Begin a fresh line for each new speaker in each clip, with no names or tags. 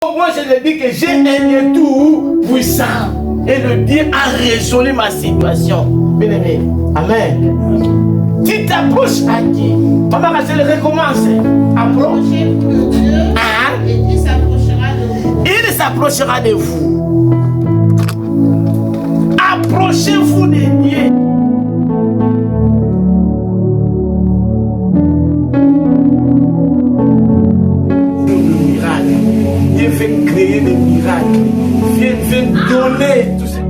Moi, je le dis que j'ai un Dieu tout puissant. Et le Dieu a résolu ma situation. Bien-aimé. Amen. Tu t'approches à Dieu. Maman Rachel recommence. Approchez de Dieu. Et Dieu s'approchera de vous. Il s'approchera de vous. Approchez-vous de Dieu. Dieu veut créer des miracles. Dieu veut donner tout ça.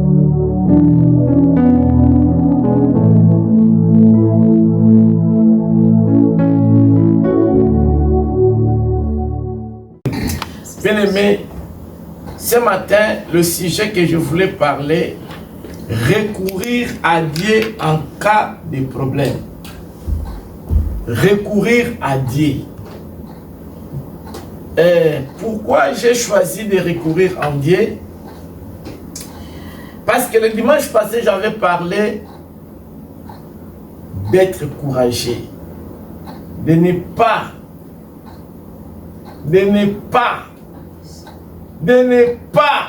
Bien-aimé, ce matin, le sujet que je voulais parler, recourir à Dieu en cas de problème. Recourir à Dieu. Pourquoi j'ai choisi de recourir en Dieu? Parce que le dimanche passé, j'avais parlé d'être courageux, de ne pas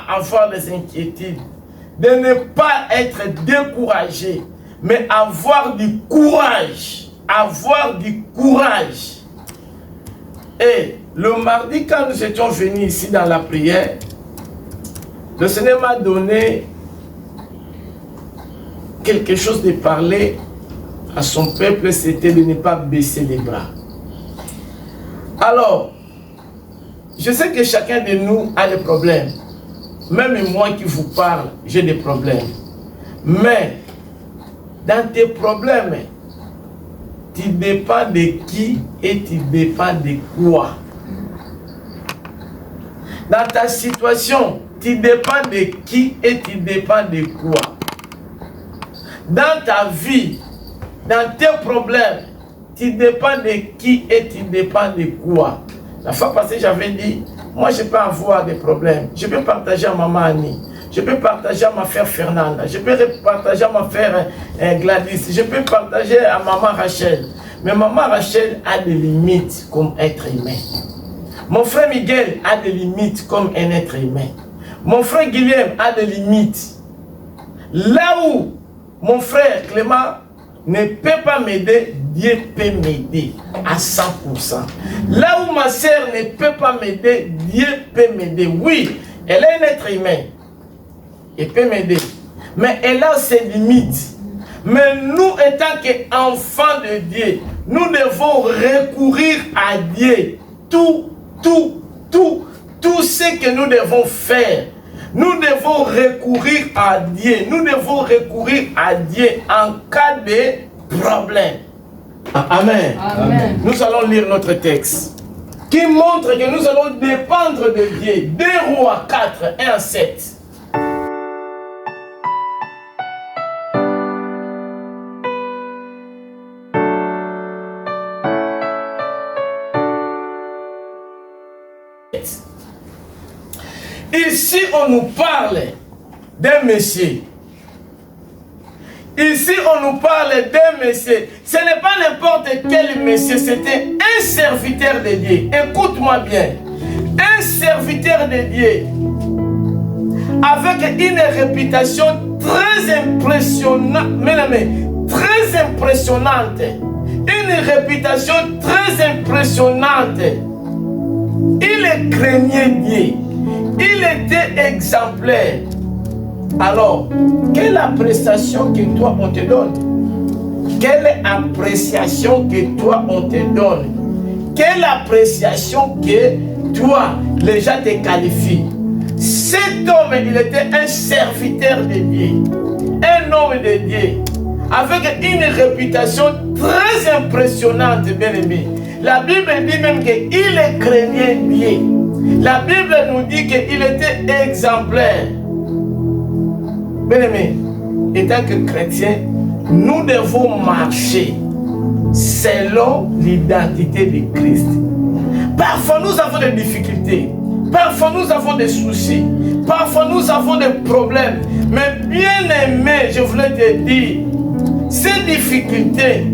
avoir des inquiétudes, de ne pas être découragé, mais avoir du courage, Et le mardi, quand nous étions venus ici dans la prière, le Seigneur m'a donné quelque chose de parler à son peuple, c'était de ne pas baisser les bras. Alors, je sais que chacun de nous a des problèmes. Même moi qui vous parle, j'ai des problèmes. Mais, dans tes problèmes, tu dépends de qui et tu dépends de quoi? Dans ta situation, tu dépends de qui et tu dépends de quoi? Dans ta vie, dans tes problèmes, tu dépends de qui et tu dépends de quoi? La fois passée, j'avais dit, moi je peux avoir des problèmes. Je peux partager à maman Annie. Je peux partager à ma frère Fernanda. Je peux partager à ma frère Gladys. Je peux partager à maman Rachel. Mais maman Rachel a des limites comme être humain. Mon frère Miguel a des limites comme un être humain. Mon frère Guillaume a des limites. Là où mon frère Clément ne peut pas m'aider, Dieu peut m'aider à 100%. Là où ma sœur ne peut pas m'aider, Dieu peut m'aider. Oui, elle est un être humain. Elle peut m'aider. Mais elle a ses limites. Mais nous, étant qu'enfants de Dieu, nous devons recourir à Dieu. Tout ce que nous devons faire. Nous devons recourir à Dieu. Nous devons recourir à Dieu en cas de problème. Amen. Amen. Nous allons lire notre texte qui montre que nous allons dépendre de Dieu. 2 Rois 4, 1 à 7. Ici, on nous parle d'un monsieur. Ici, on nous parle d'un monsieur. Ce n'est pas n'importe quel monsieur, c'était un serviteur de Dieu. Écoute-moi bien. Un serviteur de Dieu avec une réputation très impressionnante. Très impressionnante. Une réputation très impressionnante. Il craignait Dieu. Il était exemplaire. Alors, quelle appréciation que toi on te donne? Quelle appréciation que toi on te donne? Quelle appréciation que toi, les gens te qualifient? Cet homme, il était un serviteur de Dieu. Un homme de Dieu. Avec une réputation très impressionnante, bien aimé. La Bible dit même qu'il craignait Dieu. La Bible nous dit qu'il était exemplaire. Bien-aimés, étant que chrétiens, nous devons marcher selon l'identité de Christ. Parfois nous avons des difficultés, parfois nous avons des soucis, parfois nous avons des problèmes. Mais bien-aimé, je voulais te dire, ces difficultés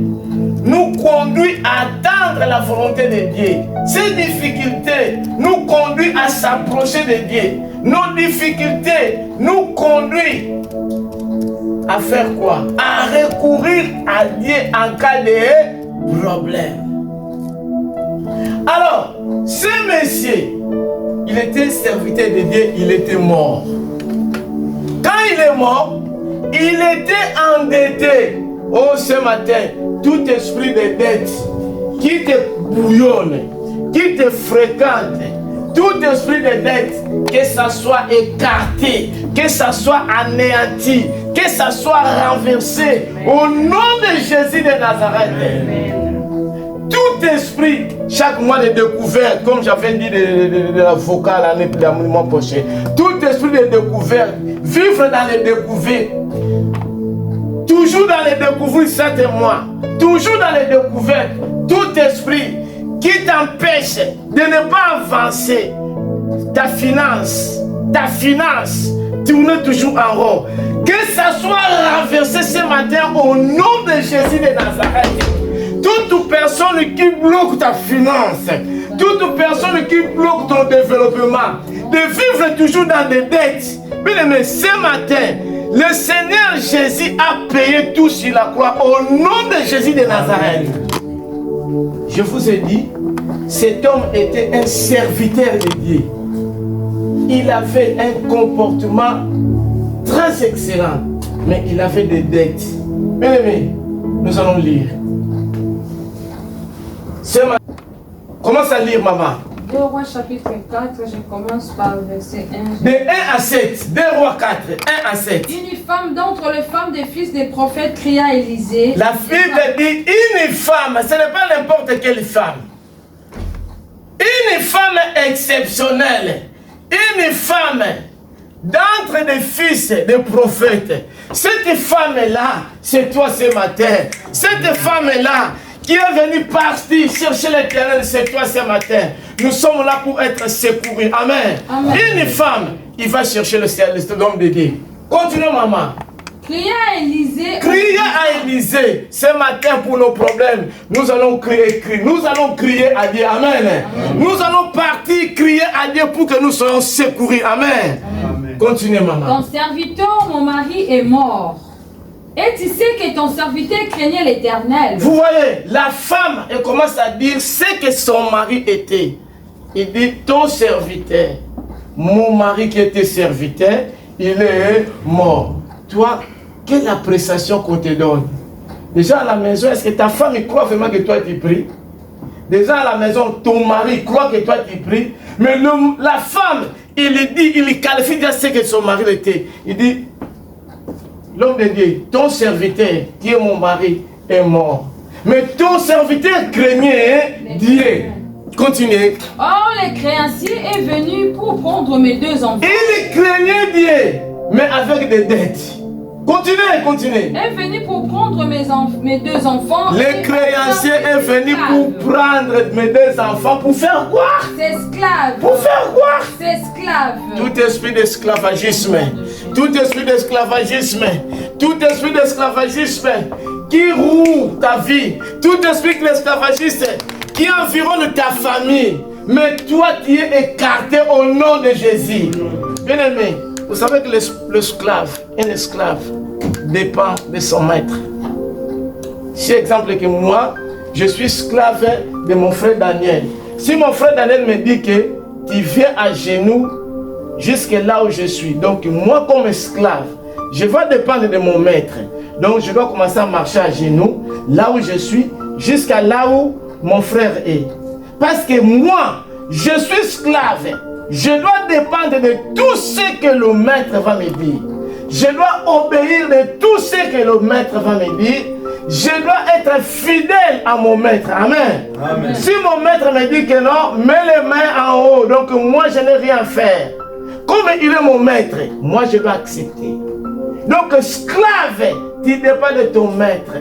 nous conduisent à atteindre la volonté de Dieu. Ces difficultés nous conduisent à s'approcher de Dieu. Nos difficultés nous conduisent à faire quoi? À recourir à Dieu en cas de problème. Alors, ce monsieur, il était serviteur de Dieu, il était mort. Quand il est mort, il était endetté. Oh, ce matin, tout esprit de dette qui te bouillonne, qui te fréquente, tout esprit de dette, que ça soit écarté, que ça soit anéanti, que ça soit renversé, au nom de Jésus de Nazareth. Tout esprit, chaque mois de découverte, comme j'avais dit de l'avocat l'année prochaine, tout esprit de découverte, vivre dans les découvertes, toujours dans les découvertes, 7 mois, toujours dans les découvertes, tout esprit qui t'empêche de ne pas avancer, ta finance, tourne toujours en rond, que ça soit renversé ce matin au nom de Jésus de Nazareth. Toute personne qui bloque ta finance, toute personne qui bloque ton développement, de vivre toujours dans des dettes. Bien aimé, ce matin, le Seigneur Jésus a payé tout sur la croix au nom de Jésus de Nazareth. Je vous ai dit, cet homme était un serviteur de Dieu. Il avait un comportement très excellent, mais il avait des dettes. Bien aimé, nous allons lire. Commence à lire, maman.
2 Rois chapitre 4, je commence par le verset 1.
De 1 à 7. 2 Rois 4, 1 à 7.
Une femme d'entre les femmes des fils des prophètes cria à Élisée.
La Bible dit une femme, ce n'est pas n'importe quelle femme. Une femme exceptionnelle. Une femme d'entre les fils des prophètes. Cette femme-là, c'est toi ce matin. Cette femme-là, qui est venu partir chercher l'Éternel, c'est toi ce matin. Nous sommes là pour être secourus. Amen.
Amen.
Une femme, il va chercher le homme de Dieu. Continuons, maman.
Criez à Élisée.
Criez à Élisée. Ce matin, pour nos problèmes, nous allons crier. Nous allons crier à Dieu. Amen. Amen. Nous allons partir crier à Dieu pour que nous soyons secourus. Amen. Amen. Continuez, maman.
Ton serviteur, mon mari, est mort. Et tu sais que ton serviteur craignait l'Éternel.
Vous voyez, la femme, elle commence à dire ce que son mari était. Il dit, ton serviteur, mon mari qui était serviteur, il est mort. Toi, quelle appréciation qu'on te donne? Déjà à la maison, est-ce que ta femme il croit vraiment que toi tu pries? Déjà à la maison, ton mari croit que toi tu pries. Mais la femme, il dit, il qualifie déjà ce que son mari était. Il dit, l'homme de Dieu, ton serviteur, qui est mon mari, est mort. Mais ton serviteur craignait Dieu. Continuez.
Or, le créancier est venu pour prendre mes 2 enfants.
Il craignait Dieu, mais avec des dettes. Continuez.
Est venu pour prendre mes 2 enfants.
Le créancier est venu pour prendre mes 2 enfants. Pour faire quoi?
S'esclave.
Pour faire quoi?
S'esclave.
Tout esprit d'esclavagisme. Tout esprit d'esclavagisme. Tout esprit d'esclavagisme qui roule ta vie. Tout esprit d'esclavagisme qui environne ta famille. Mais toi, tu es écarté au nom de Jésus. Bien aimé, vous savez que l'esclave, un esclave, dépend de son maître. Si exemple que moi, je suis esclave de mon frère Daniel. Si mon frère Daniel me dit que tu viens à genoux jusque là où je suis. Donc moi comme esclave, je vais dépendre de mon maître. Donc je dois commencer à marcher à genoux, là où je suis, jusqu'à là où mon frère est. Parce que moi, je suis esclave. Je dois dépendre de tout ce que le maître va me dire. Je dois obéir de tout ce que le maître va me dire. Je dois être fidèle à mon maître. Amen. Amen. Si mon maître me dit que non, mets les mains en haut. Donc moi, je n'ai rien à faire. Comme il est mon maître, moi, je dois accepter. Donc, esclave, tu dépends de ton maître.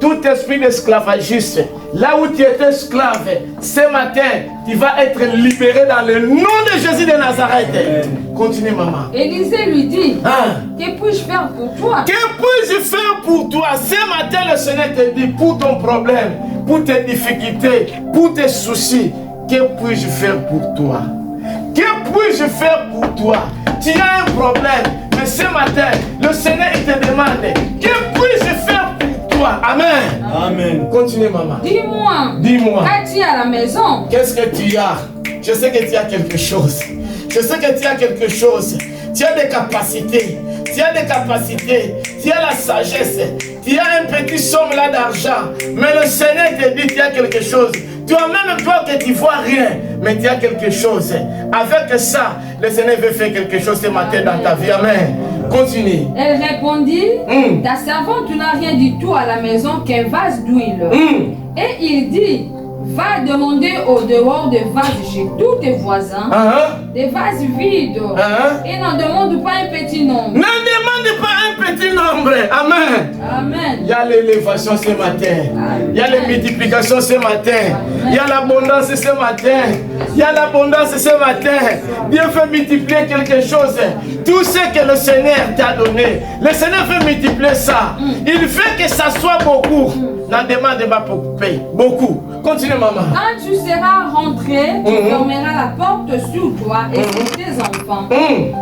tout esprit d'esclavagiste, là où tu étais esclave, ce matin, tu vas être libéré dans le nom de Jésus de Nazareth. Continue, maman.
Élisée lui dit,
Hein?
que puis-je faire pour toi?
Que puis-je faire pour toi? Ce matin, le Seigneur te dit, pour ton problème, pour tes difficultés, pour tes soucis, que puis-je faire pour toi? Que puis-je faire pour toi? Tu as un problème, mais ce matin, le Seigneur il te demande, que puis-je faire pour toi? Amen.
Amen.
Continue, maman.
Dis-moi,
Dis-moi.
qu'as-tu à la maison?
Qu'est-ce que tu as? Je sais que tu as quelque chose. Je sais que tu as quelque chose. Tu as des capacités. Tu as des capacités. Tu as la sagesse. Tu as un petit somme là d'argent. Mais le Seigneur te dit tu as quelque chose. Toi-même, toi que tu ne vois rien, mais tu as quelque chose. Avec ça, le Seigneur veut faire quelque chose ce matin dans ta vie. Amen. Continue.
Elle répondit, ta servante n'a rien du tout à la maison qu'un vase d'huile. Et il dit, va demander au dehors des vases chez tous tes voisins, des vases vides, et n'en demande pas un petit nombre.
Ne demande pas un petit nombre. Amen.
Amen.
Il y a l'élévation ce matin. Il y a les multiplications ce matin. Il y a l'abondance ce matin. Il y a l'abondance ce matin. Dieu veut multiplier quelque chose. Tout ce que le Seigneur t'a donné, le Seigneur veut multiplier ça. Il veut que ça soit beaucoup. N'en demande pas pour payer. Beaucoup. Continue, maman.
Quand tu seras rentré, tu fermeras la porte sur toi et sur tes enfants.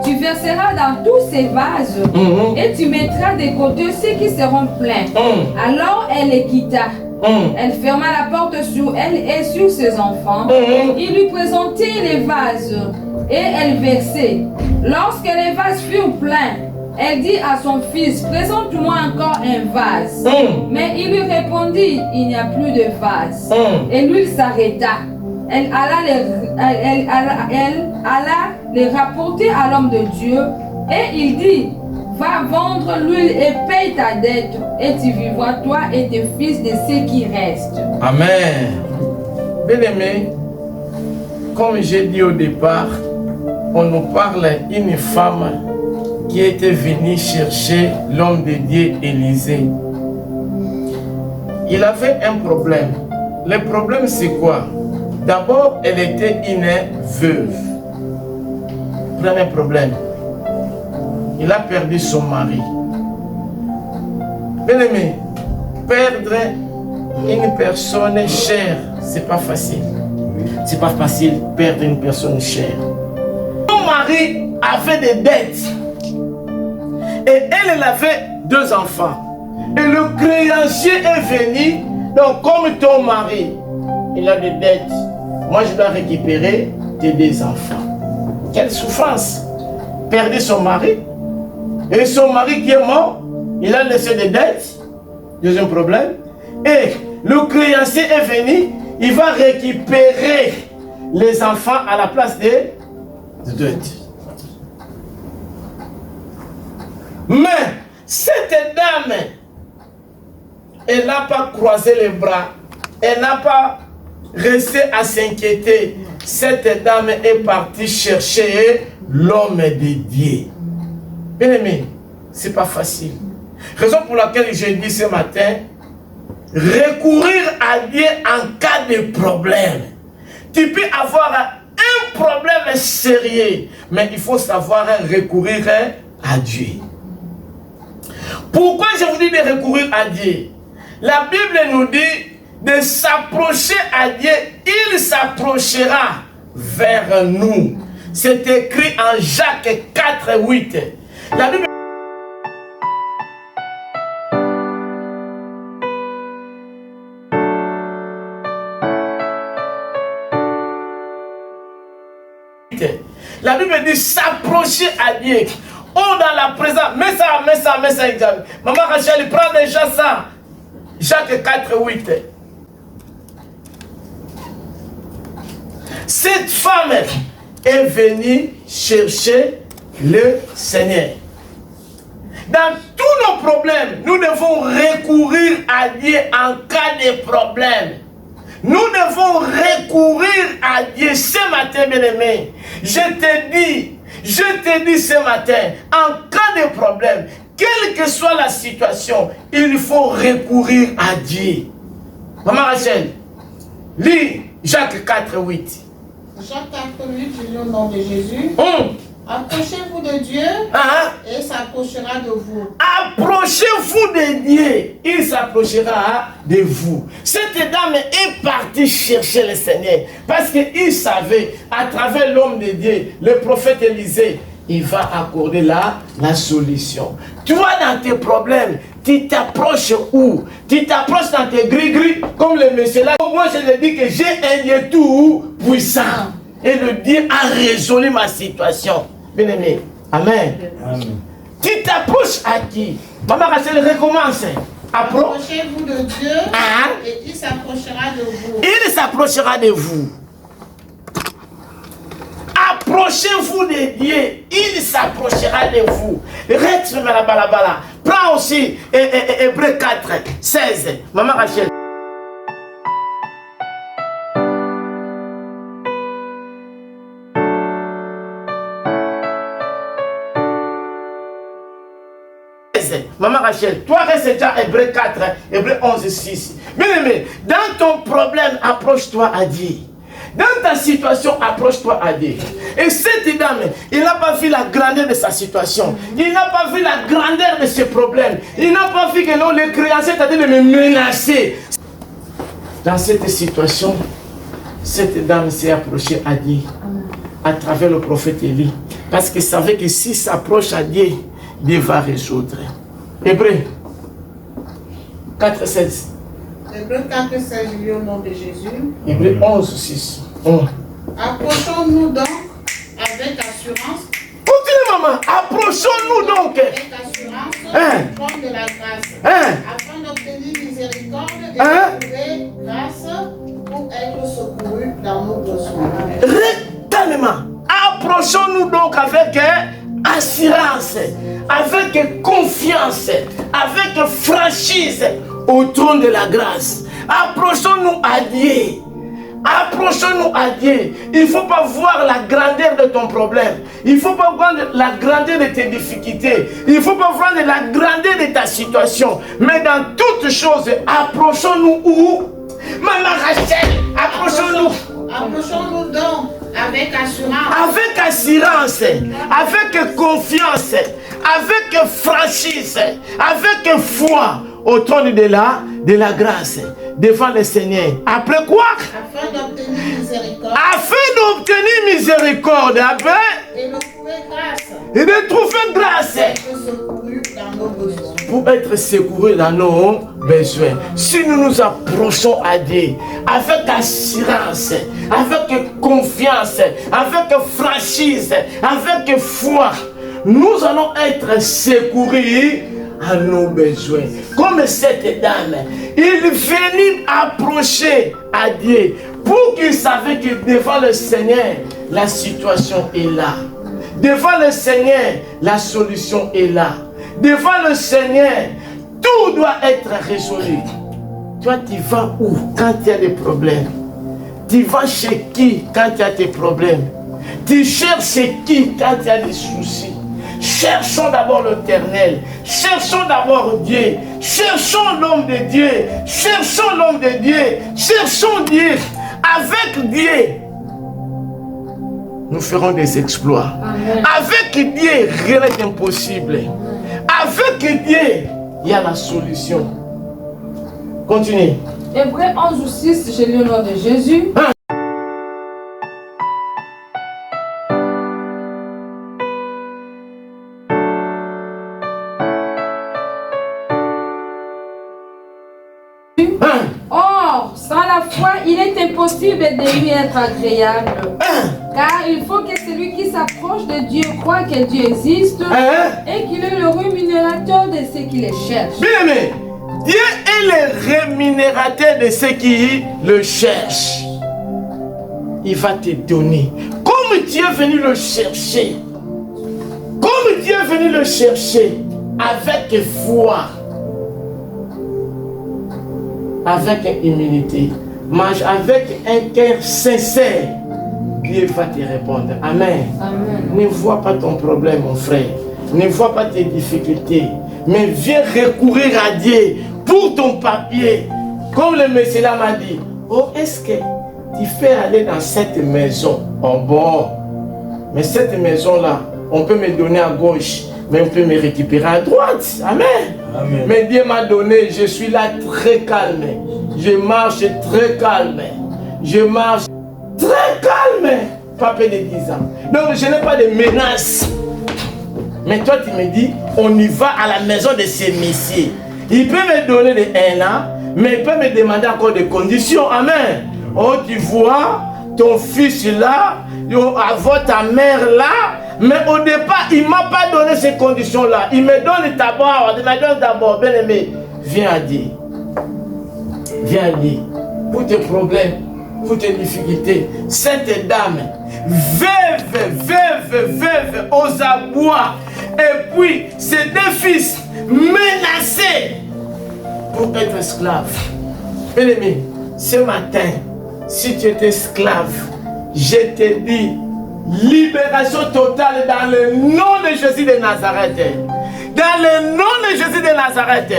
Tu verseras dans tous ces vases et tu mettras de côté ceux qui seront pleins. Alors elle les quitta. Elle ferma la porte sur elle et sur ses enfants. Il lui présentait les vases et elle versait. Lorsque les vases furent pleins, elle dit à son fils, présente-moi encore un vase. Mais il lui répondit, il n'y a plus de vase. Et l'huile s'arrêta. Elle alla les rapporter à l'homme de Dieu. Et il dit, va vendre l'huile et paye ta dette. Et tu vivras toi et tes fils de ce qui reste.
Amen. Bien-aimé, comme j'ai dit au départ, on nous parle d'une femme qui était venue chercher l'homme de Dieu Élisée. Il avait un problème. Le problème c'est quoi? D'abord, elle était une veuve. Premier problème. Il a perdu son mari. Bien aimé, perdre une personne chère, c'est pas facile. C'est pas facile perdre une personne chère. Son mari avait des dettes. Et elle avait 2 enfants. Et le créancier est venu. Donc comme ton mari, il a des dettes, moi je dois récupérer tes 2 enfants. Quelle souffrance. Perdre son mari. Et son mari qui est mort, il a laissé des dettes. Deuxième problème. Et le créancier est venu, il va récupérer les enfants à la place des dettes. Mais cette dame, elle n'a pas croisé les bras, elle n'a pas resté à s'inquiéter. Cette dame est partie chercher l'homme de Dieu. Bien aimé, c'est pas facile. Raison pour laquelle j'ai dit ce matin, recourir à Dieu en cas de problème. Tu peux avoir un problème sérieux, mais il faut savoir recourir à Dieu. Pourquoi je vous dis de recourir à Dieu? La Bible nous dit de s'approcher à Dieu, il s'approchera vers nous. C'est écrit en Jacques 4, 8. La Bible La Bible dit s'approcher à Dieu. Oh, dans la présence. Mets ça, examen. Maman Rachel, prends déjà ça. Jacques 4, 8. Cette femme est venue chercher le Seigneur. Dans tous nos problèmes, nous devons recourir à Dieu en cas de problème. Nous devons recourir à Dieu ce matin, bien-aimé. Je te dis ce matin, en cas de problème, quelle que soit la situation, il faut recourir à Dieu. Maman Rachel, lis Jacques 4, 8.
Jacques 4, 8, je lis au nom de Jésus. Approchez-vous de Dieu et il s'approchera de vous.
Approchez-vous de Dieu, il s'approchera de vous. Cette dame est partie chercher le Seigneur parce qu'il savait, à travers l'homme de Dieu, le prophète Élisée, il va accorder la solution. Toi, dans tes problèmes, tu t'approches où? Tu t'approches dans tes gris-gris, comme le monsieur là. Moi, je lui dis que j'ai un Dieu tout puissant. Et le Dieu a résolu ma situation. Bien-aimé, amen. Amen. Tu t'approches à qui? Maman Rachel recommence.
Approchez-vous de Dieu et il s'approchera de vous.
Il s'approchera de vous. Approchez-vous de Dieu, il s'approchera de vous. Reste la balabala. Prends aussi Hébreux 4, 16. Maman Rachel. Maman Rachel, toi reste déjà Hébreux 4, Hébreux 11, 6. Bien aimé, dans ton problème, approche-toi à Dieu. Dans ta situation, approche-toi à Dieu. Et cette dame, il n'a pas vu la grandeur de sa situation. Il n'a pas vu la grandeur de ses problèmes. Il n'a pas vu que non, les créanciers étaient de me menacer. Dans cette situation, cette dame s'est approchée à Dieu à travers le prophète Élie. Parce qu'il savait que s'il s'approche à Dieu, Dieu va résoudre. Hébreux 4, 16.
Hébreux 4, 16, je lis au nom de Jésus.
Hébreux 11, 6.
Approchons-nous donc avec assurance.
Continue, maman. Approchons-nous donc.
Avec assurance du trône de la grâce. Afin d'obtenir miséricorde et de trouver grâce pour être secourus dans nos besoins.
Réellement. Approchons-nous donc avec assurance, avec confiance, avec franchise au trône de la grâce. Approchons-nous à Dieu. Approchons-nous à Dieu. Il ne faut pas voir la grandeur de ton problème. Il ne faut pas voir la grandeur de tes difficultés. Il ne faut pas voir la grandeur de ta situation. Mais dans toutes choses, approchons-nous où? Maman Rachel, approchons-nous.
Approchons-nous donc avec assurance.
Avec assurance, avec confiance, avec franchise, avec foi au trône de la grâce devant le Seigneur. Après quoi?
Afin d'obtenir miséricorde.
Afin d'obtenir miséricorde.
Et de trouver grâce.
Et de trouver grâce. Pour être secourus dans nos besoins. Si nous nous approchons à Dieu avec assurance, avec confiance, avec franchise, avec foi, nous allons être secourus à nos besoins. Comme cette dame, il venait approcher à Dieu pour qu'il savait que devant le Seigneur, la situation est là. Devant le Seigneur, la solution est là. Devant le Seigneur, tout doit être résolu. Toi, tu vas où quand il y a des problèmes? Tu vas chez qui quand il y a des problèmes? Tu cherches qui quand il y a des soucis? Cherchons d'abord l'Éternel. Cherchons d'abord Dieu. Cherchons l'homme de Dieu. Cherchons l'homme de Dieu. Cherchons Dieu. Avec Dieu, nous ferons des exploits. Amen. Avec Dieu, rien n'est impossible. Avec Dieu, il y a la solution. Continuez.
Hébreux 11 ou 6, je lis au nom de Jésus. Or, sans la foi, il est impossible de lui être agréable. Car il faut que celui qui s'approche de Dieu croit que Dieu existe et qu'il est le rémunérateur de ceux qui le cherchent.
Bien aimé, Dieu est le rémunérateur de ceux qui le cherchent. Il va te donner. Comme Dieu est venu le chercher, comme Dieu est venu le chercher avec foi, avec humilité, mais avec un cœur sincère, Dieu va te répondre. Amen.
Amen.
Ne vois pas ton problème, mon frère. ne vois pas tes difficultés, mais viens recourir à Dieu pour ton papier. Comme le monsieur là m'a dit, oh, est-ce que tu fais aller dans cette maison? Oh bon, mais cette maison-là, on peut me donner à gauche, mais on peut me récupérer à droite. Amen. Amen. Mais Dieu m'a donné, je suis là très calme. Je marche très calme. Je marche très calme. Pas plus de 10 ans. Donc je n'ai pas de menaces. Mais toi tu me dis, on y va à la maison de ces messieurs. Il peut me donner de 1 an, mais il peut me demander encore des conditions. Amen. Oh, tu vois, ton fils là, avoir ta mère là, mais au départ, il ne m'a pas donné ces conditions-là. Il me donne d'abord, bien aimé, viens à Dieu. Viens à Dieu. Pour tes problèmes, pour tes difficultés, cette dame, veuve aux abois, et puis ses 2 fils menacés pour être esclaves. Bien aimé, ce matin, si tu es esclave, je te dis, libération totale dans le nom de Jésus de Nazareth. Dans le nom de Jésus de Nazareth.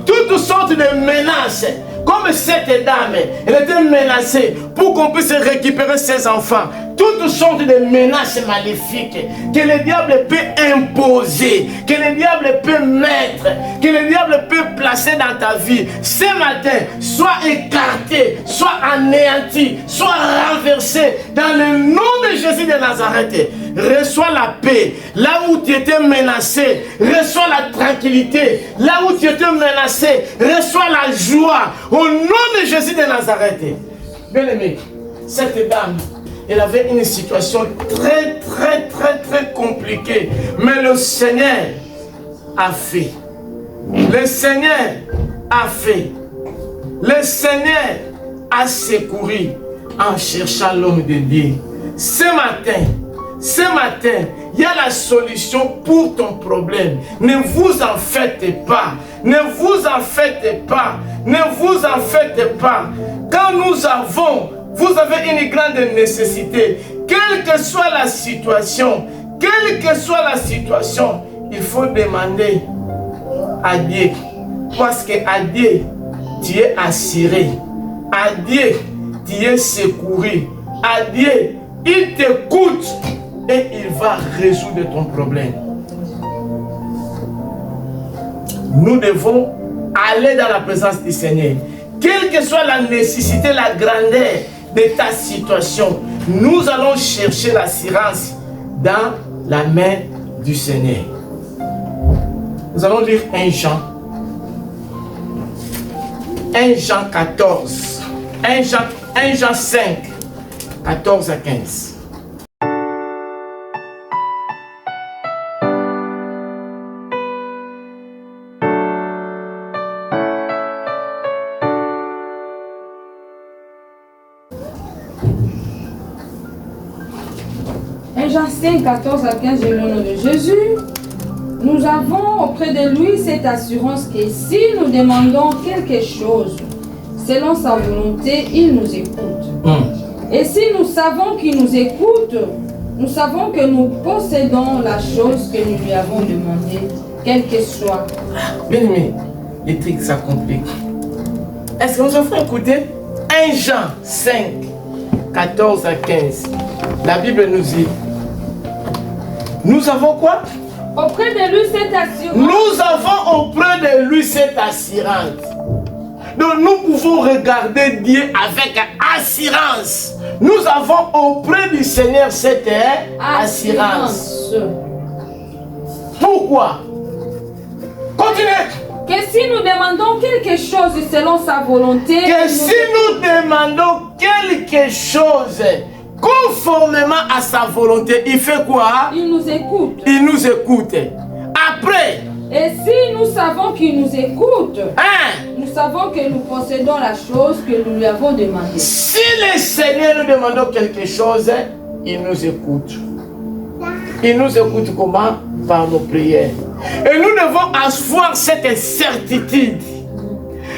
Toutes sortes de menaces. Comme cette dame, elle était menacée pour qu'on puisse récupérer ses enfants. Toutes sortes de menaces maléfiques que le diable peut imposer, que le diable peut mettre, que le diable peut placer dans ta vie. Ce matin, soit écarté, soit anéanti, soit renversé dans le nom de Jésus de Nazareth. Reçois la paix. Là où tu étais menacé, reçois la tranquillité. Là où tu étais menacé, reçois la joie. Au nom de Jésus de Nazareth. Bien aimé, cette dame, elle avait une situation très compliquée. Mais le Seigneur a fait. Le Seigneur a fait. Le Seigneur a secouru en cherchant l'homme de Dieu. Ce matin, il y a la solution pour ton problème. Ne vous en faites pas. Ne vous en faites pas. Ne vous en faites pas. Quand vous avez une grande nécessité, quelle que soit la situation, il faut demander à Dieu. Parce qu'à Dieu, tu es assuré. À Dieu, tu es secouru. À Dieu, il t'écoute et il va résoudre ton problème. Nous devons aller dans la présence du Seigneur. Quelle que soit la nécessité, la grandeur de ta situation, nous allons chercher l'assurance dans la main du Seigneur. Nous allons lire 1 Jean 14. 1 Jean 5, 14 à 15.
Jean 5, 14 à 15, au nom de Jésus, nous avons auprès de lui cette assurance que si nous demandons quelque chose selon sa volonté, il nous écoute. Et si nous savons qu'il nous écoute, nous savons que nous possédons la chose que nous lui avons demandée, quelle que soit.
Bien aimé, les trucs ça complique. Est-ce que nous avons écouté 1 Jean 5, 14 à 15. La Bible nous dit, nous avons quoi?
Auprès de lui cette assurance.
Nous avons auprès de lui cette assurance. Donc nous pouvons regarder Dieu avec assurance. Nous avons auprès du Seigneur cette assurance. Pourquoi? Continuez.
Que si nous demandons quelque chose selon sa volonté.
Que si nous demandons quelque chose conformément à sa volonté, il fait quoi?
Il nous écoute.
Il nous écoute. Après.
Et si nous savons qu'il nous écoute, nous savons que nous possédons la chose que nous lui avons demandée.
Si le Seigneur nous demande quelque chose, il nous écoute. Il nous écoute comment? Par nos prières. Et nous devons avoir cette certitude.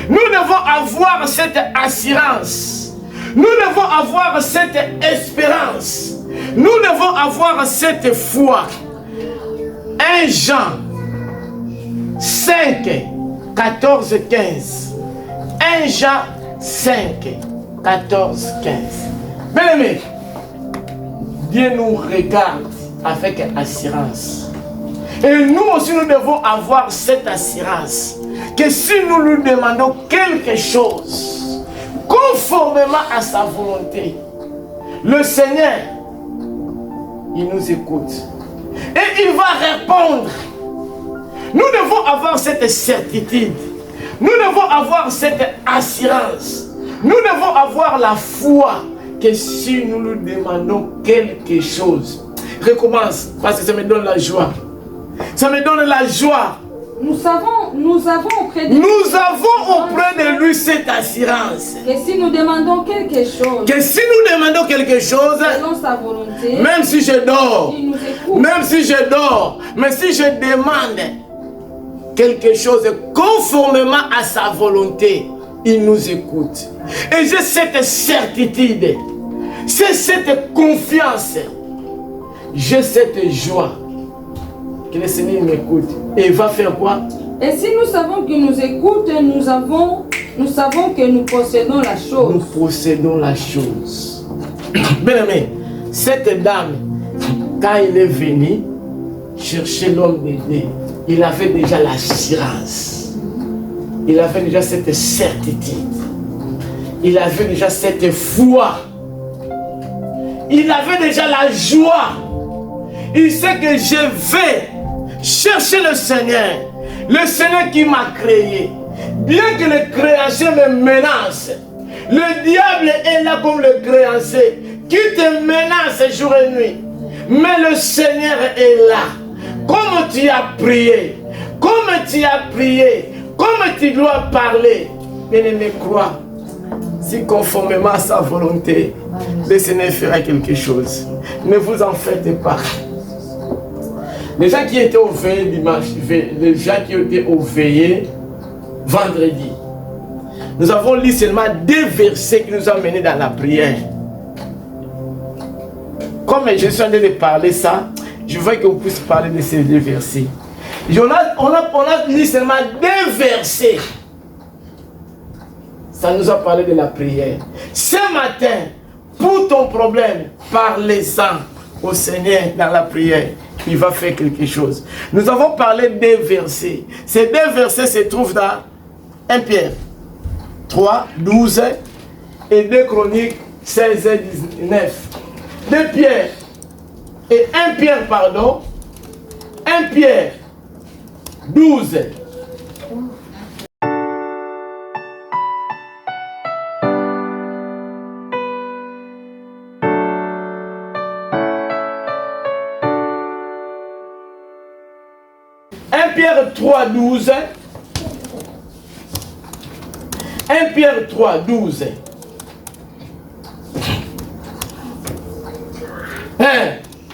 Nous devons avoir cette assurance. Nous devons avoir cette espérance. Nous devons avoir cette foi. 1 Jean 5, 14, 15. 1 Jean 5, 14, 15. Bien aimé, Dieu nous regarde avec assurance. Et nous aussi, nous devons avoir cette assurance que si nous lui demandons quelque chose, conformément à sa volonté, le Seigneur, il nous écoute. Et il va répondre. Nous devons avoir cette certitude. Nous devons avoir cette assurance. Nous devons avoir la foi que si nous lui demandons quelque chose, recommence, parce que ça me donne la joie. Ça me donne la joie.
Nous avons auprès
de lui cette assurance.
Que si nous demandons quelque chose, selon sa volonté,
même si je dors,
il nous écoute.
mais si je demande quelque chose conformément à sa volonté, il nous écoute. Et j'ai cette certitude, j'ai cette confiance, j'ai cette joie que le Seigneur m'écoute. Et il va faire quoi?
Et si nous savons qu'il nous écoute, nous savons que nous possédons la chose.
Nous possédons la chose. Bien aimé, cette dame, quand il est venu chercher l'homme d'aider, il avait déjà l'assurance. Il avait déjà cette certitude. Il avait déjà cette foi. Il avait déjà la joie. Il sait que je vais chercher le Seigneur qui m'a créé. Bien que le créancier me menace, le diable est là comme le créancier qui te menace jour et nuit. Mais le Seigneur est là. Comme tu as prié, comme tu dois parler, bien-aimé, crois. Si conformément à sa volonté, le Seigneur fera quelque chose. Ne vous en faites pas. Les gens qui étaient au veillé dimanche, les gens qui étaient au veillé vendredi, nous avons lu seulement 2 versets qui nous ont menés dans la prière. Comme je suis en train de parler ça, je veux que vous puissiez parler de ces 2 versets. On a lu seulement 2 versets. Ça nous a parlé de la prière. Ce matin, pour ton problème, parlez-en au Seigneur dans la prière. Il va faire quelque chose. Nous avons parlé des versets. Ces 2 versets se trouvent dans 1 Pierre 3, 12 et 2 Chroniques 16 et 19. 2 Pierre et 1 Pierre, pardon. 1 Pierre 12. Pierre 3, 12. 1 Pierre 3, 12.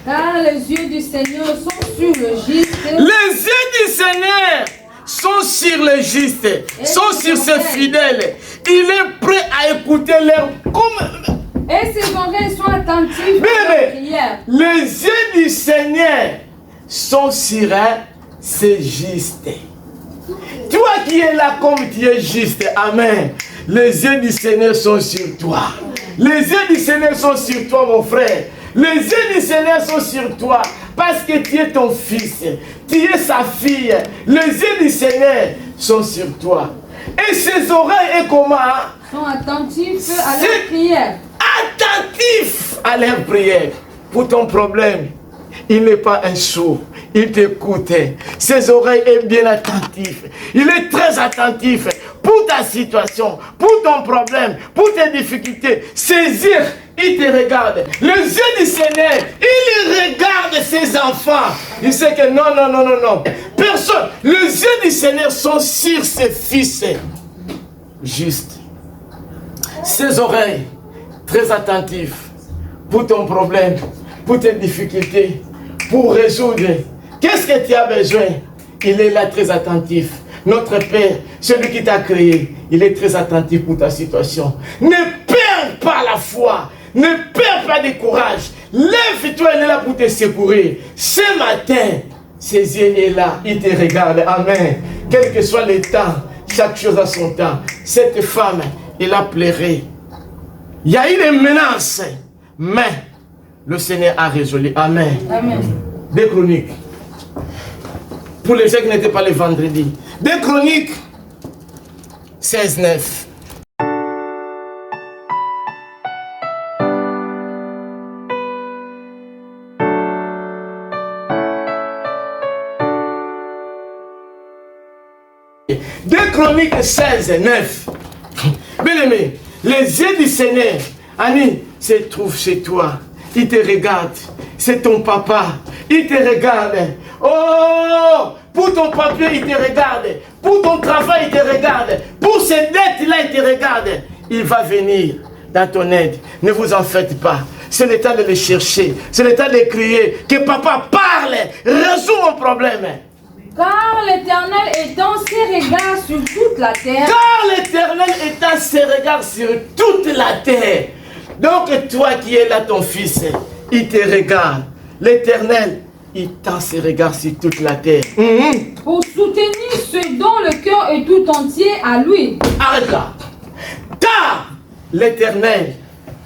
Car les yeux du Seigneur sont sur le juste.
Les yeux du Seigneur sont sur le juste, sont sur ses fidèles. Il est prêt à écouter leur...
Et ses oreilles sont attentives à leur prière.
Les yeux du Seigneur sont sur c'est juste. Toi qui es là comme tu es juste. Amen. Les yeux du Seigneur sont sur toi. Les yeux du Seigneur sont sur toi, mon frère. Les yeux du Seigneur sont sur toi. Parce que tu es ton fils. Tu es sa fille. Les yeux du Seigneur sont sur toi. Et ses oreilles, et comment?
Sont attentifs à leur prière.
Attentifs à leur prière. Pour ton problème, il n'est pas un sourd. Il t'écoute. Ses oreilles sont bien attentives. Il est très attentif pour ta situation, pour ton problème, pour tes difficultés. Ses yeux, il te regarde. Les yeux du Seigneur, il regarde ses enfants. Il sait que non. Personne. Les yeux du Seigneur sont sur ses fils. Juste. Ses oreilles, très attentives pour ton problème, pour tes difficultés, pour résoudre. Qu'est-ce que tu as besoin? Il est là très attentif. Notre Père, celui qui t'a créé, il est très attentif pour ta situation. Ne perds pas la foi. Ne perds pas de courage. Lève-toi, il est là pour te secourir. Ce matin, Ses yeux est là, il te regarde. Amen. Quel que soit le temps, chaque chose a son temps. Cette femme, elle a pleuré. Il y a eu des menaces, mais le Seigneur a résolu. Amen.
Amen.
2 Chroniques. Pour les gens qui n'étaient pas le vendredi. 2 Chroniques 16, 9. Deux Chroniques 16, 9. Bien aimé, les yeux du Seigneur, Annie, se trouvent chez toi. Il te regarde. C'est ton papa. Il te regarde. Oh, pour ton papier, il te regarde. Pour ton travail, il te regarde. Pour ces dettes-là, il te regarde. Il va venir dans ton aide. Ne vous en faites pas. C'est le temps de le chercher. C'est le temps de crier. Que papa parle. Résous mon problème.
Car l'Éternel étend ses regards sur toute la terre.
Car l'Éternel étend ses regards sur toute la terre. Donc toi qui es là, ton fils, il te regarde. L'Éternel, il tend ses regards sur toute la terre.
Pour soutenir ceux dont le cœur est tout entier à lui.
Arrête là. Car l'Éternel,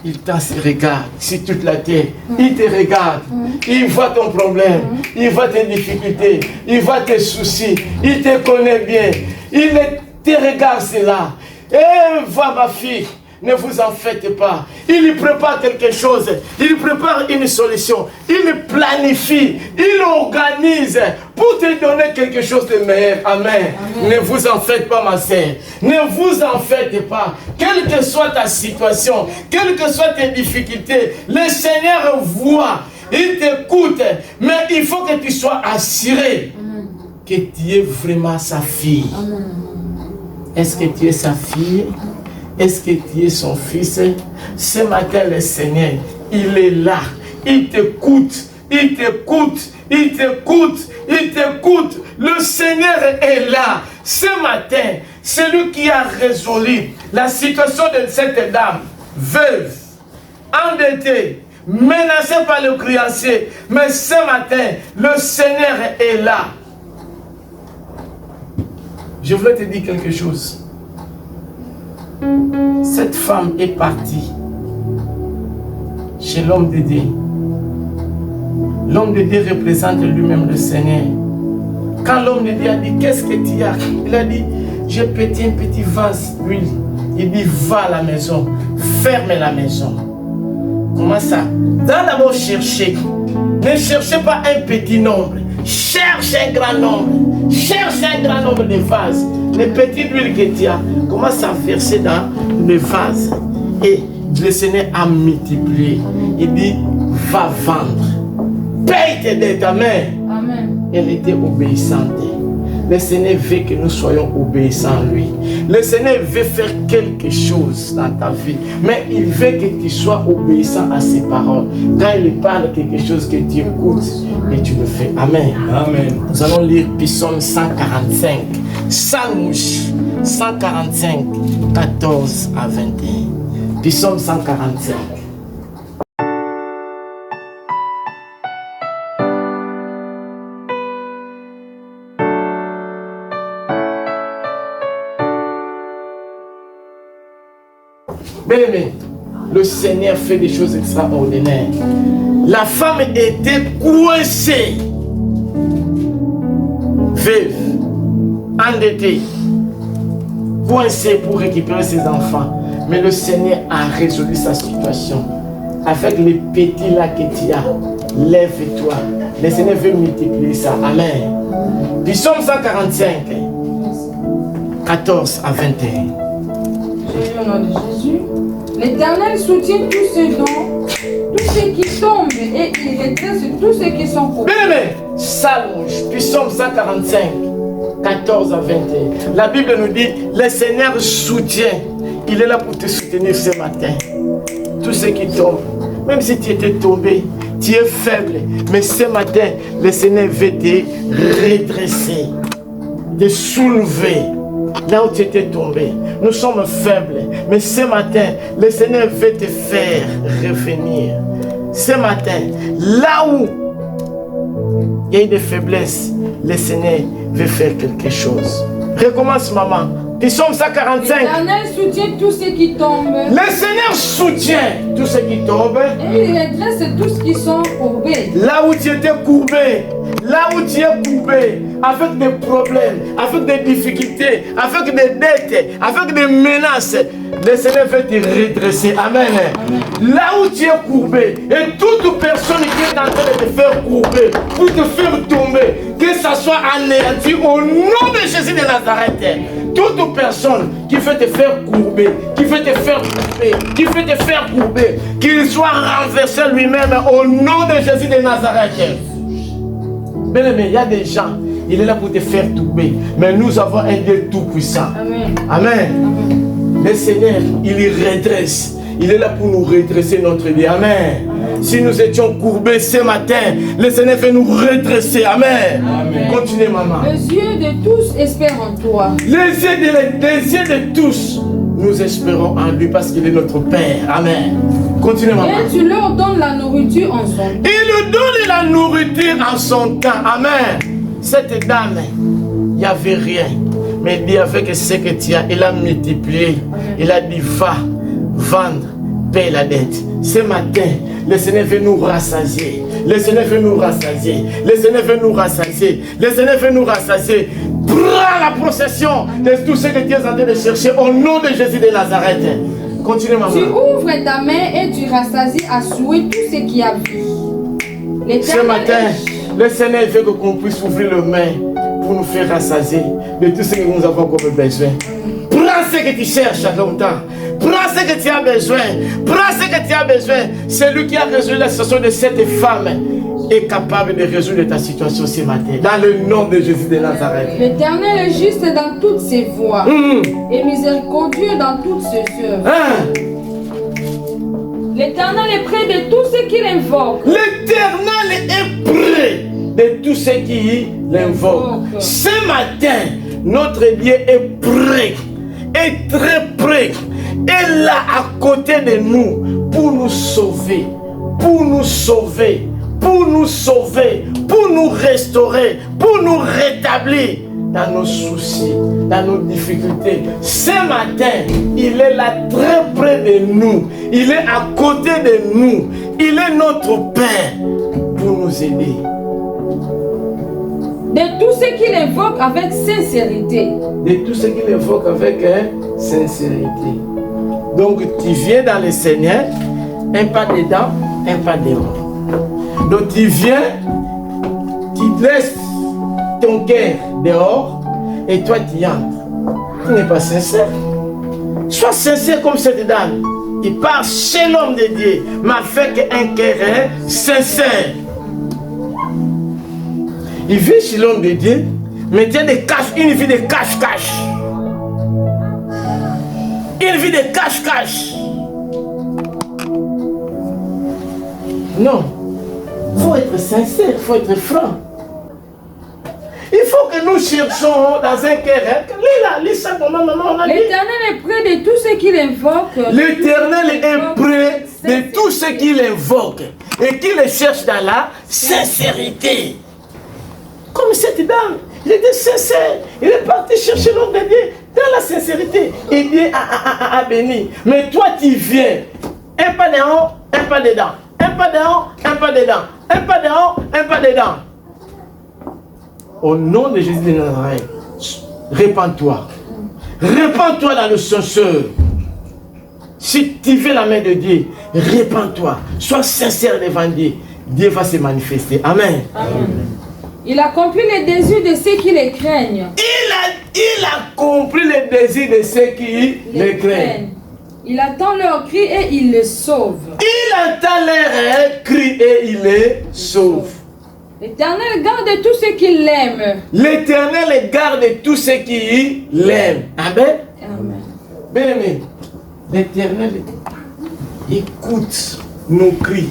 il tend ses regards sur toute la terre. Il te regarde. Il voit ton problème. Il voit tes difficultés. Il voit tes soucis. Il te connaît bien. Il te regarde cela. Et vois ma fille. Ne vous en faites pas. Il lui prépare quelque chose. Il lui prépare une solution. Il planifie. Il organise pour te donner quelque chose de meilleur. Amen. Amen. Ne vous en faites pas, ma sœur. Ne vous en faites pas. Quelle que soit ta situation, quelles que soient tes difficultés, le Seigneur voit. Il t'écoute. Mais il faut que tu sois assuré que tu es vraiment sa fille. Est-ce que tu es sa fille? Est-ce que tu es son fils? Ce matin, le Seigneur, il est là. Il t'écoute. Il t'écoute. Il t'écoute. Il t'écoute. Le Seigneur est là. Ce matin, celui qui a résolu la situation de cette dame, veuve, endettée, menacée par le créancier. Mais ce matin, le Seigneur est là. Je voulais te dire quelque chose. Cette femme est partie chez l'homme de Dieu. L'homme de Dieu représente lui-même le Seigneur. Quand l'homme de Dieu a dit, qu'est-ce que tu as? Il a dit, j'ai pété un petit vase d'huile. Il dit, va à la maison, ferme la maison. Comment ça? Va d'abord chercher. Ne cherchez pas un petit nombre. Cherche un grand nombre. Cherche un grand nombre de vases. Les petites huiles que tu as, commence à verser dans le vase. Et le Seigneur a multiplié. Il dit, va vendre. Paye tes dettes. Amen.
Amen.
Elle était obéissante. Le Seigneur veut que nous soyons obéissants à lui. Le Seigneur veut faire quelque chose dans ta vie. Mais il veut que tu sois obéissant à ses paroles. Quand il parle quelque chose, que tu écoutes et tu le fais. Amen. Amen. Nous allons lire Psaume 145. Sans mouche. 145, 14 à 21. Psaume 145. Bien-aimé, le Seigneur fait des choses extraordinaires. La femme était coincée, veuve, endettée, coincée pour récupérer ses enfants. Mais le Seigneur a résolu sa situation. Avec les petits là que tu as, lève-toi. Le Seigneur veut multiplier ça. Amen. Psaume 145, 14 à 21.
Jésus, au nom de Jésus. L'Éternel soutient tous ceux dont, tous ceux qui tombent et il redresse tous ceux qui sont courbés.
Bien aimé, Salmo, Psaume 145, 14 à 21. La Bible nous dit, le Seigneur soutient. Il est là pour te soutenir ce matin. Tous ceux qui tombent, même si tu étais tombé, tu es faible, mais ce matin, le Seigneur veut te redresser, te soulever. Là où tu étais tombé, nous sommes faibles, mais ce matin, le Seigneur veut te faire revenir. Ce matin, là où il y a eu des faiblesses. Le Seigneur veut faire quelque chose. Recommence, maman. Psaume 145.
L'Éternel soutient tous ceux qui tombent.
Le Seigneur soutient tous ceux qui tombent.
Et il redresse tous qui sont courbés.
Là où tu étais courbé, là où tu es courbé, avec des problèmes, avec des difficultés, avec des dettes, avec des menaces, le Seigneur veut te redresser. Amen. Là où tu es courbé, et toute personne qui est en train de te faire courber, pour te faire tomber, que ça soit anéanti au nom de Jésus de Nazareth. Toute personne qui veut te faire courber, qui veut te faire courber, qui veut te faire courber, qu'il soit renversé lui-même au nom de Jésus de Nazareth. Bien aimé, il y a des gens, il est là pour te faire tomber, mais nous avons un Dieu tout-puissant. Amen. Amen. Le Seigneur, il redresse. Il est là pour nous redresser notre vie. Amen. Si nous étions courbés ce matin, le Seigneur fait nous redresser. Amen. Amen. Continuez, maman.
Les yeux de tous espèrent en toi.
Les yeux de tous, nous espérons en lui parce qu'il est notre Père. Amen. Continuez, maman.
Et tu leur donnes la nourriture en son temps.
Il nous donne la nourriture en son temps. Amen. Cette dame, il n'y avait rien. Mais Dieu, avec ce que tu as, il a multiplié. Il a dit, va, vendre, paye la dette. Ce matin, le Seigneur veut nous rassasier. Le Seigneur veut nous rassasier. Le Seigneur veut nous rassasier. Le Seigneur veut nous rassasier. Prends la possession de tout ce que tu es en train de chercher au nom de Jésus de Nazareth. Continue, maman.
Tu ouvres ta main et tu rassasies à souhait tout ce qui a vu.
Ce matin, le Seigneur veut qu'on puisse ouvrir les mains pour nous faire rassasier de tout ce que nous avons comme besoin. Prends ce que tu cherches à longtemps. Prends ce que tu as besoin. Prends ce que tu as besoin. Celui qui a résolu la situation de cette femme est capable de résoudre ta situation ce matin. Dans le nom de Jésus de Nazareth.
L'Éternel est juste dans toutes ses voies et miséricordieux dans toutes ses œuvres. L'Éternel est près de tous ceux qui l'invoquent.
L'Éternel est près de tous ceux qui l'invoquent. Ce matin, notre Dieu est prêt, est très prêt, est là à côté de nous pour nous sauver, pour nous sauver, pour nous sauver, pour nous restaurer, pour nous rétablir dans nos soucis, dans nos difficultés. Ce matin, il est là très près de nous, il est à côté de nous, il est notre Père pour nous aider.
De tous ceux qui l'invoquent avec sincérité.
De tous ceux qui l'invoquent avec sincérité. Donc tu viens dans le Seigneur, un pas dedans, un pas dehors. Donc tu viens, tu laisses ton cœur dehors et toi tu entres. Tu n'es pas sincère. Sois sincère comme cette dame. Il part chez l'homme de Dieu, mais avec un cœur sincère. Il vit chez l'homme de Dieu, mais il y a une vie de cache-cache. Une vie de cache-cache. Non. Il faut être sincère, il faut être franc. Il faut que nous cherchions dans un cœur. Lis ça pour maman.
L'Éternel est près de tous ceux qui l'invoquent.
L'Éternel est près de tous ceux qui l'invoquent et qui le cherchent dans la sincérité. Comme cette dame, il était sincère. Il est parti chercher l'homme de Dieu dans la sincérité. Et Dieu a béni. Mais toi, tu viens. Un pas dedans, un pas dedans. Un pas dedans, un pas dedans. Un pas dedans, un pas dedans. Au nom de Jésus de Nazareth, répands-toi. Répands-toi dans le Saint-Sœur. Si tu veux la main de Dieu, répands-toi. Sois sincère devant Dieu. Dieu va se manifester. Amen.
Amen. Il accomplit les désirs de ceux qui les craignent.
Il accomplit les désirs de ceux qui les craignent.
Il attend leur cri et il les sauve.
Il attend leur cri et il les sauve.
L'Éternel garde tous ceux qui l'aiment.
L'Éternel garde tous ceux qui l'aiment. Amen.
Amen.
Bien-aimé, l'Éternel écoute nos cris.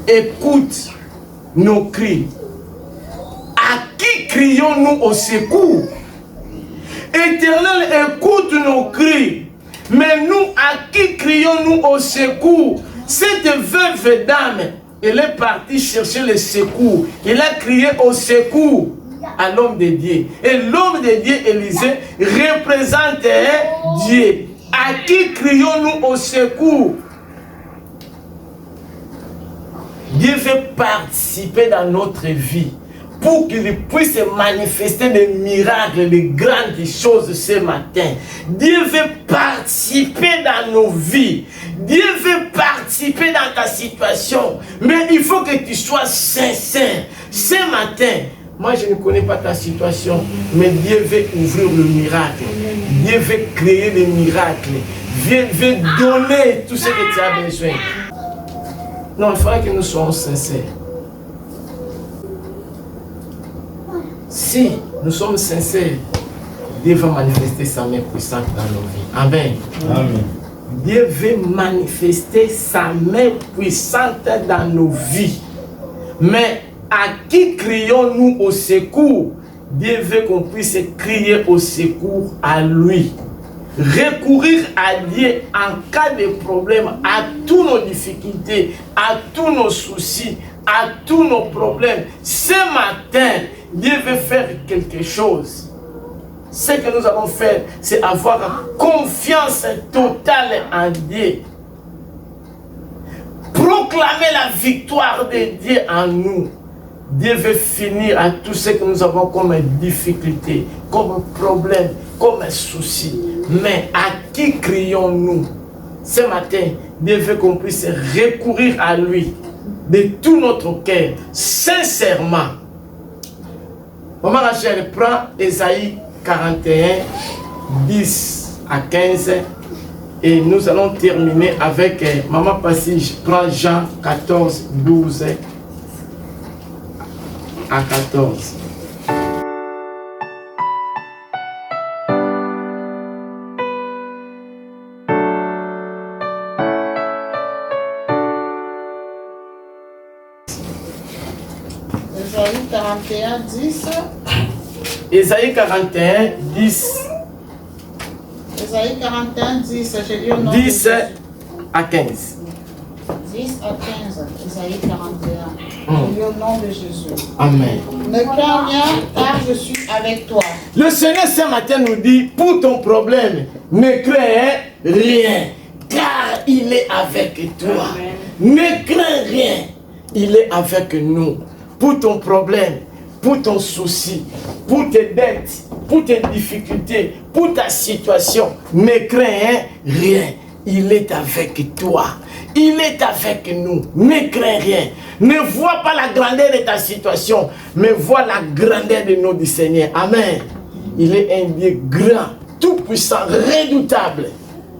Écoute nos cris. À qui crions-nous au secours? Éternel, écoute nos cris. Mais nous, à qui crions-nous au secours? Cette veuve dame il est parti chercher le secours. Il a crié au secours à l'homme de Dieu. Et l'homme de Dieu, Élisée, représente Dieu. À qui crions-nous au secours? Dieu veut participer dans notre vie pour qu'il puisse manifester des miracles, des grandes choses ce matin. Dieu veut participer dans nos vies. Dieu veut participer dans ta situation. Mais il faut que tu sois sincère. Ce matin, moi je ne connais pas ta situation, mais Dieu veut ouvrir le miracle. Dieu veut créer des miracles. Dieu veut donner tout ce que tu as besoin. Non, il faudrait que nous soyons sincères. Si nous sommes sincères, Dieu va manifester sa main puissante dans nos vies. Amen.
Amen.
Dieu veut manifester sa main puissante dans nos vies. Mais à qui crions-nous au secours? Dieu veut qu'on puisse crier au secours à lui. Recourir à Dieu en cas de problème, à toutes nos difficultés, à tous nos soucis, à tous nos problèmes. Ce matin, Dieu veut faire quelque chose. Ce que nous allons faire, c'est avoir confiance totale en Dieu. Proclamer la victoire de Dieu en nous. Dieu veut finir à tout ce que nous avons comme difficulté, comme problème, comme souci. Mais à qui crions-nous? Ce matin, Dieu veut qu'on puisse recourir à lui de tout notre cœur, sincèrement. Maman Rachel prend Ésaïe 41, 10 à 15 et nous allons terminer avec Maman Passy prend Jean 14, 12 à 14.
Ésaïe 41, 10.
Ésaïe 41, 10.
Ésaïe 41, 10. J'ai lu au nom
10
de
à 15.
10 à 15. Ésaïe 41. J'ai lu au nom de Jésus.
Amen.
Ne crains rien, car je suis avec toi.
Le Seigneur ce matin nous dit, pour ton problème, ne crains rien, car il est avec toi. Ne crains rien, il est avec nous. Pour ton problème, pour ton souci, pour tes dettes, pour tes difficultés, pour ta situation, ne crains rien, il est avec toi. Il est avec nous. Ne crains rien. Ne vois pas la grandeur de ta situation, mais vois la grandeur de notre Seigneur. Amen. Il est un Dieu grand, tout puissant, redoutable.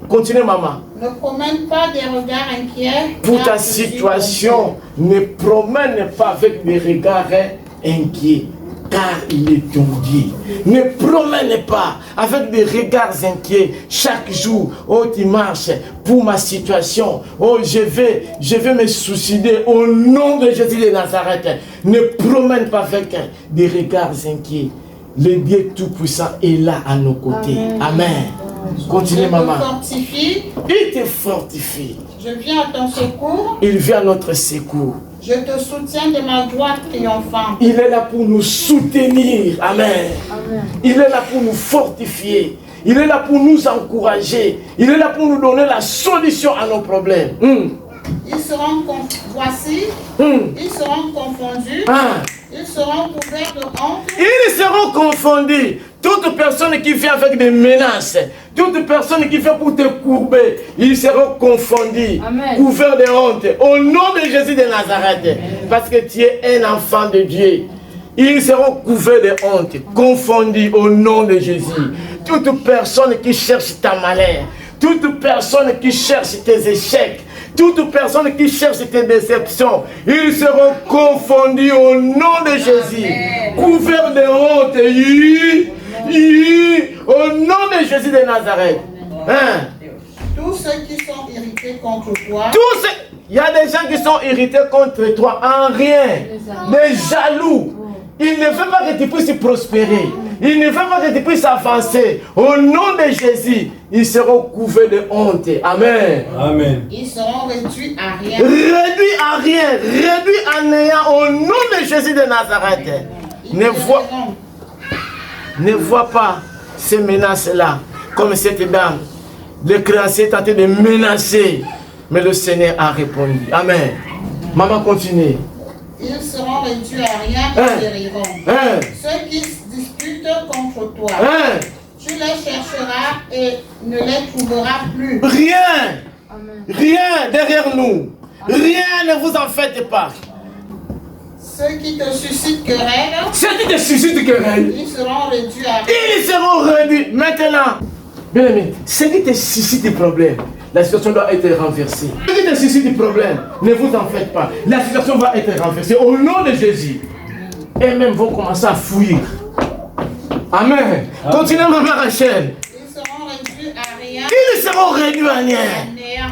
Continue, maman.
Ne promène pas des regards inquiets.
Pour
car
ta
je suis
situation, ne promène pas avec des regards inquiets, car il est ton Dieu. Ne promène pas avec des regards inquiets chaque jour. Oh, tu marches pour ma situation. Oh, je vais me suicider au nom de Jésus de Nazareth. Ne promène pas avec des regards inquiets. Le Dieu Tout-Puissant est là à nos côtés. Amen. Continue, maman. Il te fortifie.
Je viens à ton secours.
Il vient à notre secours.
Je te soutiens de ma droite triomphante.
Il est là pour nous soutenir. Amen. Il est là pour nous fortifier. Il est là pour nous encourager. Il est là pour nous donner la solution à nos problèmes.
Ils seront voici. Ils seront confondus. Ils seront couverts de honte.
Ils seront confondus. Toute personne qui vient avec des menaces, toute personne qui vient pour te courber, ils seront confondus, couverts de honte. Au nom de Jésus de Nazareth, parce que tu es un enfant de Dieu. Ils seront couverts de honte, confondus au nom de Jésus. Toute personne qui cherche ta malheur, toute personne qui cherche tes échecs, toute personne qui cherche tes déceptions, ils seront confondus au nom de Jésus. Couverts de honte, au nom de Jésus de Nazareth.
Tous ceux qui sont irrités contre toi.
Il y a des gens qui sont irrités contre toi en rien. Des jaloux. Ils ne veulent pas que tu puisses prospérer. Il ne veut pas que tu puisses avancer. Au nom de Jésus, ils seront couverts de honte. Amen.
Amen.
Ils seront réduits à rien.
Réduits à rien, réduits à néant au nom de Jésus de Nazareth. Ne vois pas ces menaces-là comme cette dame. Le créancier est tenté de menacer, mais le Seigneur a répondu. Amen. Maman, continue.
Ils seront réduits à rien et périront. Ceux qui se disputent contre toi, tu les chercheras et ne les trouveras plus.
Rien, rien derrière nous. Rien, ne vous en faites pas.
Ceux qui te suscitent querelle,
ils
seront réduits à rien.
Ils seront réduits. Maintenant, bien aimé, ceux qui te suscitent des problèmes, la situation doit être renversée. Ceux qui te suscitent des problèmes, ne vous en faites pas. La situation va être renversée au nom de Jésus. Et même vont commencer à fuir. Amen. Continuez, maman Rachel.
Ils seront réduits à rien.
Ils seront réduits à rien.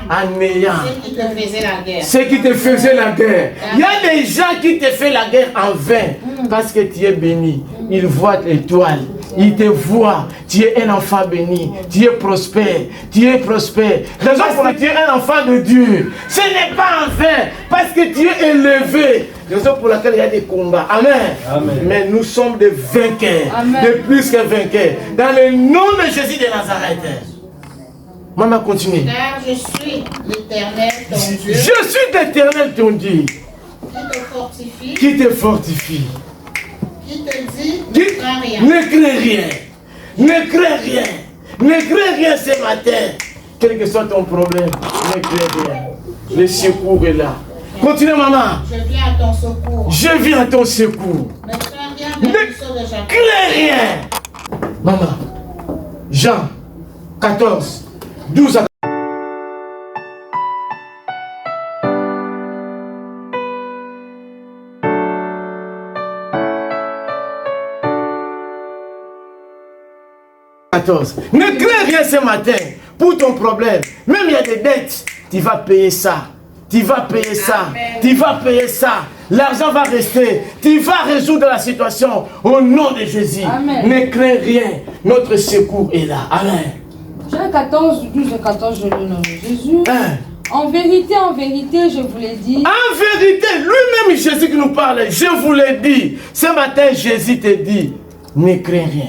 À néant.
Ceux qui te faisaient la guerre.
Ceux qui te faisaient la guerre. Il y a des gens qui te font la guerre en vain. Parce que tu es béni. Ils voient l'étoile. Ils te voient. Tu es un enfant béni. Tu es prospère. Tu es prospère. Raison pour laquelle tu es un enfant de Dieu. Ce n'est pas en vain. Parce que tu es élevé. Raison pour laquelle il y a des combats. Amen.
Amen.
Mais nous sommes des vainqueurs.
Amen.
De plus que vainqueurs. Dans le nom de Jésus de Nazareth. Maman, continue.
Car je suis l'Éternel, ton Dieu,
Je suis l'Éternel, ton Dieu,
qui te fortifie,
qui te fortifie.
qui te dit,
Qui
ne crains rien.
ne crains rien. Ne crains rien. Ne crains rien ce matin. Quel que soit ton problème, ne crains rien. Le secours est là. Continue, maman.
Je viens à ton secours.
Je viens à ton secours.
Ne crains rien,
Ne
mais tu sauves de Jacob.
crains rien. Maman, Jean 14, 12 à 14. Ne crains rien ce matin pour ton problème. Même il y a des dettes, tu vas payer ça. Tu vas payer ça.
Amen.
Tu vas payer ça. L'argent va rester. Tu vas résoudre la situation au nom de Jésus.
Amen.
Ne crains rien. Notre secours est là. Amen.
Jean 14, 12 et 14, je le nomme Jésus.
Hein?
En vérité, je vous l'ai dit.
En vérité, lui-même Jésus qui nous parle, je vous l'ai dit. Ce matin, Jésus te dit, ne crains rien.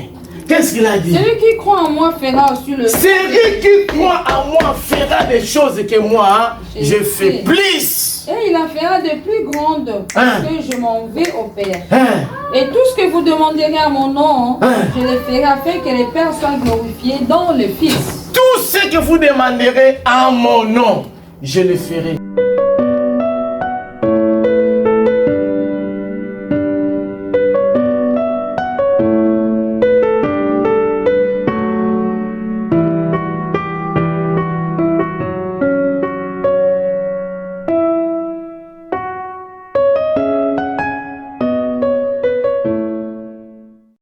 Qu'est-ce qu'il a dit?
Celui qui croit en moi fera aussi le.
Celui qui croit en moi fera des choses que moi, je fais plus.
Et il en fera de plus grandes, parce que je m'en vais au Père.
Hein?
Et tout ce que vous demanderez à mon nom, je le ferai afin que le Père soit glorifié dans le Fils.
Tout ce que vous demanderez en mon nom, je le ferai.